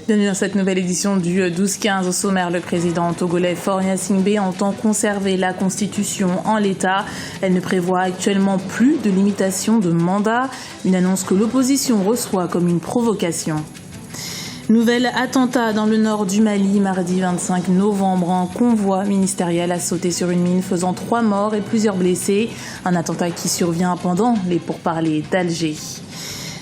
Bienvenue dans cette nouvelle édition du 12-15. Au sommaire, le président togolais Faure Gnassingbé entend conserver la Constitution en l'état. Elle ne prévoit actuellement plus de limitation de mandat, une annonce que l'opposition reçoit comme une provocation. Nouvel attentat dans le nord du Mali, mardi 25 novembre. Un convoi ministériel a sauté sur une mine faisant 3 morts et plusieurs blessés. Un attentat qui survient pendant les pourparlers d'Alger.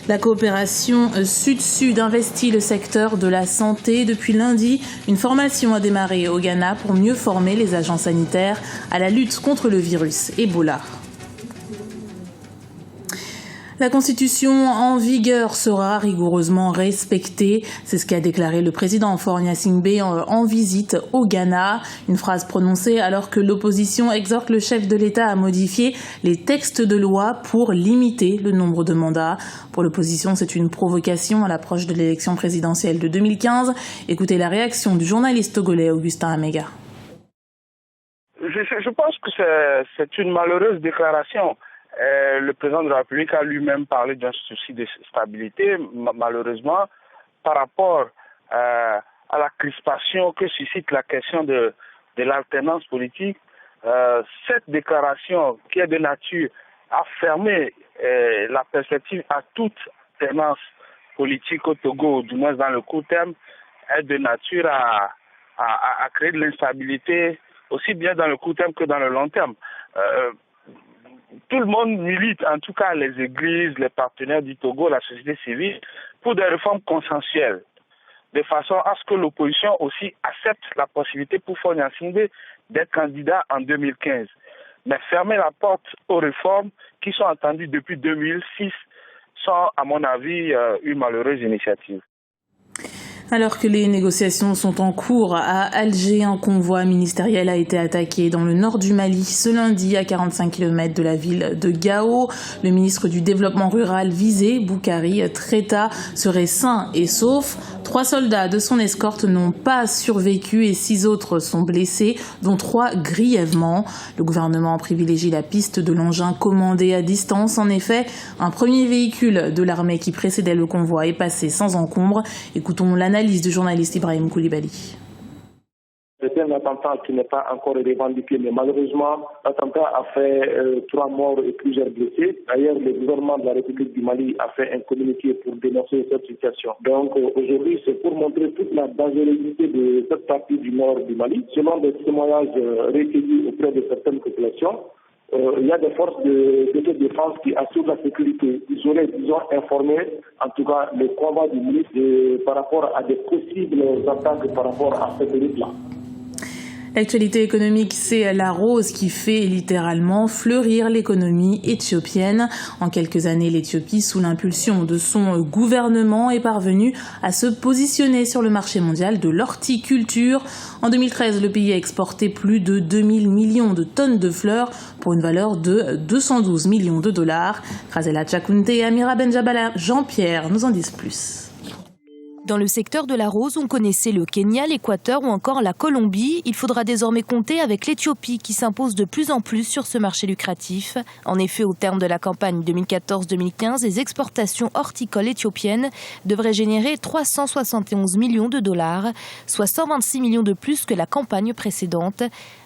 La coopération Sud-Sud investit le secteur de la santé. Depuis lundi, une formation a démarré au Ghana pour mieux former les agents sanitaires à la lutte contre le virus Ebola. La Constitution en vigueur sera rigoureusement respectée. C'est ce qu'a déclaré le président Faure Gnassingbé en visite au Ghana. Une phrase prononcée alors que l'opposition exhorte le chef de l'État à modifier les textes de loi pour limiter le nombre de mandats. Pour l'opposition, c'est une provocation à l'approche de l'élection présidentielle de 2015. Écoutez la réaction du journaliste togolais Augustin Amega. Je pense que c'est une malheureuse déclaration. Le président de la République a lui-même parlé d'un souci de stabilité, malheureusement, par rapport à la crispation que suscite la question de l'alternance politique. Cette déclaration qui est de nature à fermer la perspective à toute alternance politique au Togo, du moins dans le court terme, est de nature à créer de l'instabilité, aussi bien dans le court terme que dans le long terme. Tout le monde milite, en tout cas les églises, les partenaires du Togo, la société civile, pour des réformes consensuelles, de façon à ce que l'opposition aussi accepte la possibilité pour Faure Gnassingbé d'être candidat en 2015. Mais fermer la porte aux réformes qui sont attendues depuis 2006 sont, à mon avis, une malheureuse initiative. Alors que les négociations sont en cours à Alger, un convoi ministériel a été attaqué dans le nord du Mali ce lundi à 45 km de la ville de Gao. Le ministre du Développement rural visé, Boukari Treta, serait sain et sauf. 3 soldats de son escorte n'ont pas survécu et 6 autres sont blessés, dont 3 grièvement. Le gouvernement privilégie la piste de l'engin commandé à distance. En effet, un premier véhicule de l'armée qui précédait le convoi est passé sans encombre. Écoutons l'analyse du journaliste Ibrahim Koulibaly. C'est un attentat qui n'est pas encore revendiqué, mais malheureusement, l'attentat a fait 3 morts et plusieurs blessés. D'ailleurs, le gouvernement de la République du Mali a fait un communiqué pour dénoncer cette situation. Donc aujourd'hui, c'est pour montrer toute la dangerosité de cette partie du nord du Mali. Selon des témoignages recueillis auprès de certaines populations, il y a des forces de défense qui assurent la sécurité. Ils auraient, informé, en tout cas, le combat du ministre par rapport à des possibles attaques par rapport à cette route-là. L'actualité économique, c'est la rose qui fait littéralement fleurir l'économie éthiopienne. En quelques années, l'Éthiopie, sous l'impulsion de son gouvernement, est parvenue à se positionner sur le marché mondial de l'horticulture. En 2013, le pays a exporté plus de 2000 millions de tonnes de fleurs pour une valeur de 212 millions de dollars. Razela Tchakounte et Amira Benjabala Jean-Pierre nous en disent plus. Dans le secteur de la rose, on connaissait le Kenya, l'Équateur ou encore la Colombie. Il faudra désormais compter avec l'Éthiopie qui s'impose de plus en plus sur ce marché lucratif. En effet, au terme de la campagne 2014-2015, les exportations horticoles éthiopiennes devraient générer 371 millions de dollars, soit 126 millions de plus que la campagne précédente.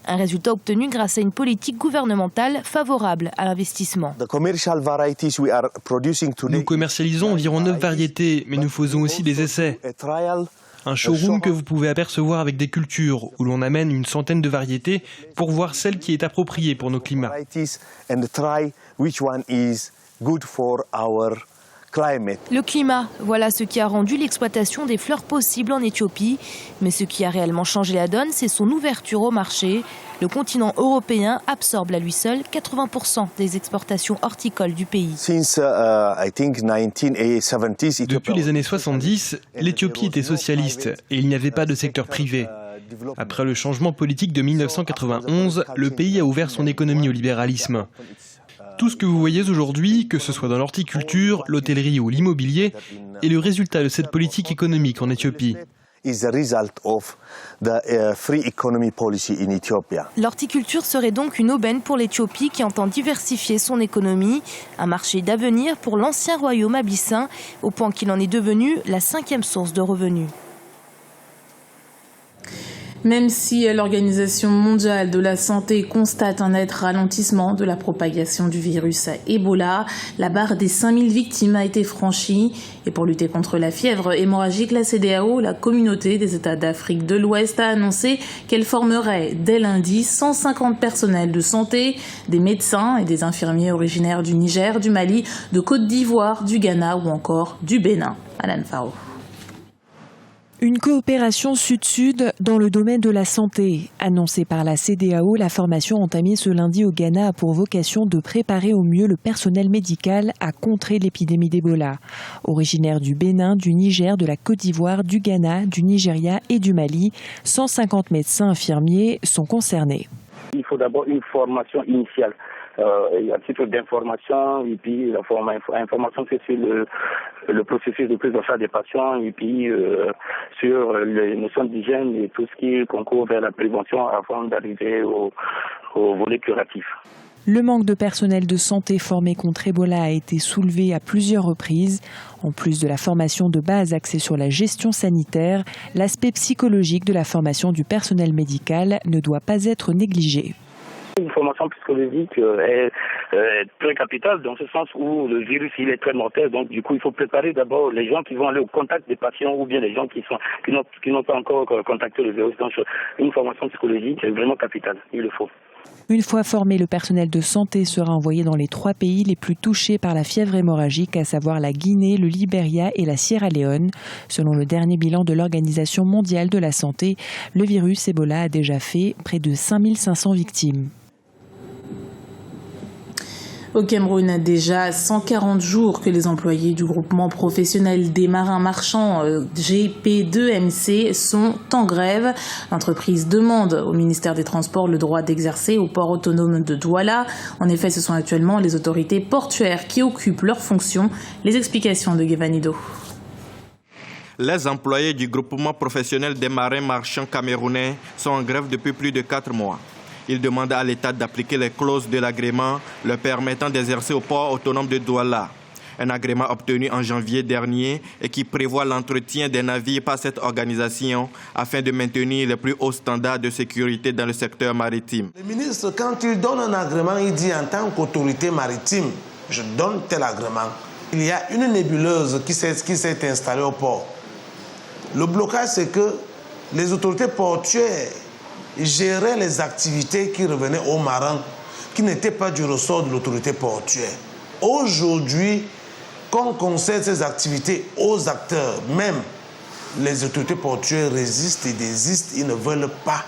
Un résultat obtenu grâce à une politique gouvernementale favorable à l'investissement. Nous commercialisons environ 9 variétés, mais nous faisons aussi des essais. Un showroom que vous pouvez apercevoir avec des cultures, où l'on amène une centaine de variétés pour voir celle qui est appropriée pour nos climats. Le climat, voilà ce qui a rendu l'exploitation des fleurs possible en Éthiopie. Mais ce qui a réellement changé la donne, c'est son ouverture au marché. Le continent européen absorbe à lui seul 80% des exportations horticoles du pays. Depuis les années 70, l'Éthiopie était socialiste et il n'y avait pas de secteur privé. Après le changement politique de 1991, le pays a ouvert son économie au libéralisme. Tout ce que vous voyez aujourd'hui, que ce soit dans l'horticulture, l'hôtellerie ou l'immobilier, est le résultat de cette politique économique en Éthiopie. L'horticulture serait donc une aubaine pour l'Éthiopie qui entend diversifier son économie. Un marché d'avenir pour l'ancien royaume abyssin, au point qu'il en est devenu la 5e source de revenus. Même si l'Organisation mondiale de la santé constate un net ralentissement de la propagation du virus Ebola, la barre des 5000 victimes a été franchie. Et pour lutter contre la fièvre hémorragique, la CEDEAO, la communauté des États d'Afrique de l'Ouest, a annoncé qu'elle formerait dès lundi 150 personnels de santé, des médecins et des infirmiers originaires du Niger, du Mali, de Côte d'Ivoire, du Ghana ou encore du Bénin. Alan Faro. Une coopération sud-sud dans le domaine de la santé. Annoncée par la CEDEAO, la formation entamée ce lundi au Ghana a pour vocation de préparer au mieux le personnel médical à contrer l'épidémie d'Ebola. Originaires du Bénin, du Niger, de la Côte d'Ivoire, du Ghana, du Nigeria et du Mali, 150 médecins infirmiers sont concernés. Il faut d'abord une formation initiale. Un petit peu d'information, et puis l'information c'est sur le processus de prise en charge des patients, et puis sur les notions d'hygiène et tout ce qui concourt vers la prévention avant d'arriver au volet curatif. Le manque de personnel de santé formé contre Ebola a été soulevé à plusieurs reprises. En plus de la formation de base axée sur la gestion sanitaire, l'aspect psychologique de la formation du personnel médical ne doit pas être négligé. Une formation psychologique est très capitale dans ce sens où le virus il est très mortel. Donc du coup il faut préparer d'abord les gens qui vont aller au contact des patients ou bien les gens qui n'ont pas encore contacté le virus. Donc une formation psychologique est vraiment capitale, il le faut. Une fois formé, le personnel de santé sera envoyé dans les 3 pays les plus touchés par la fièvre hémorragique, à savoir la Guinée, le Libéria et la Sierra Leone. Selon le dernier bilan de l'Organisation mondiale de la santé, le virus Ebola a déjà fait près de 5500 victimes. Au Cameroun, déjà 140 jours que les employés du groupement professionnel des marins marchands GP2MC sont en grève. L'entreprise demande au ministère des Transports le droit d'exercer au port autonome de Douala. En effet, ce sont actuellement les autorités portuaires qui occupent leurs fonctions. Les explications de Guevanido. Les employés du groupement professionnel des marins marchands camerounais sont en grève depuis plus de 4 mois. Ils demandent à l'État d'appliquer les clauses de l'agrément leur permettant d'exercer au port autonome de Douala. Un agrément obtenu en janvier dernier et qui prévoit l'entretien des navires par cette organisation afin de maintenir les plus hauts standards de sécurité dans le secteur maritime. Le ministre, quand il donne un agrément, il dit en tant qu'autorité maritime, je donne tel agrément. Il y a une nébuleuse qui s'est installée au port. Le blocage, c'est que les autorités portuaires gérer les activités qui revenaient aux marins, qui n'étaient pas du ressort de l'autorité portuaire. Aujourd'hui, quand on concède ces activités aux acteurs, même les autorités portuaires résistent et désistent, ils ne veulent pas.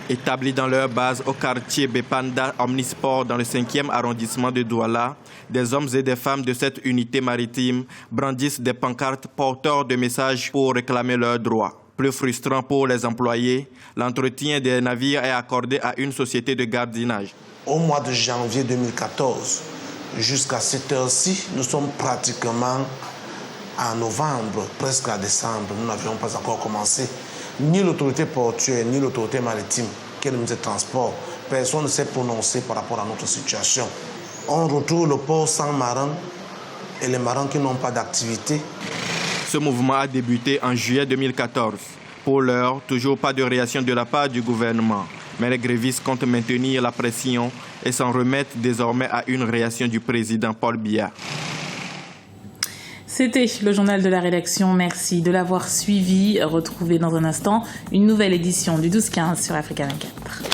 Établis dans leur base au quartier Bepanda Omnisport dans le 5e arrondissement de Douala, des hommes et des femmes de cette unité maritime brandissent des pancartes porteurs de messages pour réclamer leurs droits. Plus frustrant pour les employés, l'entretien des navires est accordé à une société de gardiennage. Au mois de janvier 2014, jusqu'à cette heure-ci, nous sommes pratiquement en novembre, presque à décembre. Nous n'avions pas encore commencé. Ni l'autorité portuaire, ni l'autorité maritime, quel ministère des Transports, personne ne s'est prononcé par rapport à notre situation. On retrouve le port sans marins et les marins qui n'ont pas d'activité. Ce mouvement a débuté en juillet 2014. Pour l'heure, toujours pas de réaction de la part du gouvernement. Mais les grévistes comptent maintenir la pression et s'en remettent désormais à une réaction du président Paul Biya. C'était le journal de la rédaction. Merci de l'avoir suivi. Retrouvez dans un instant une nouvelle édition du 12-15 sur Africa 24.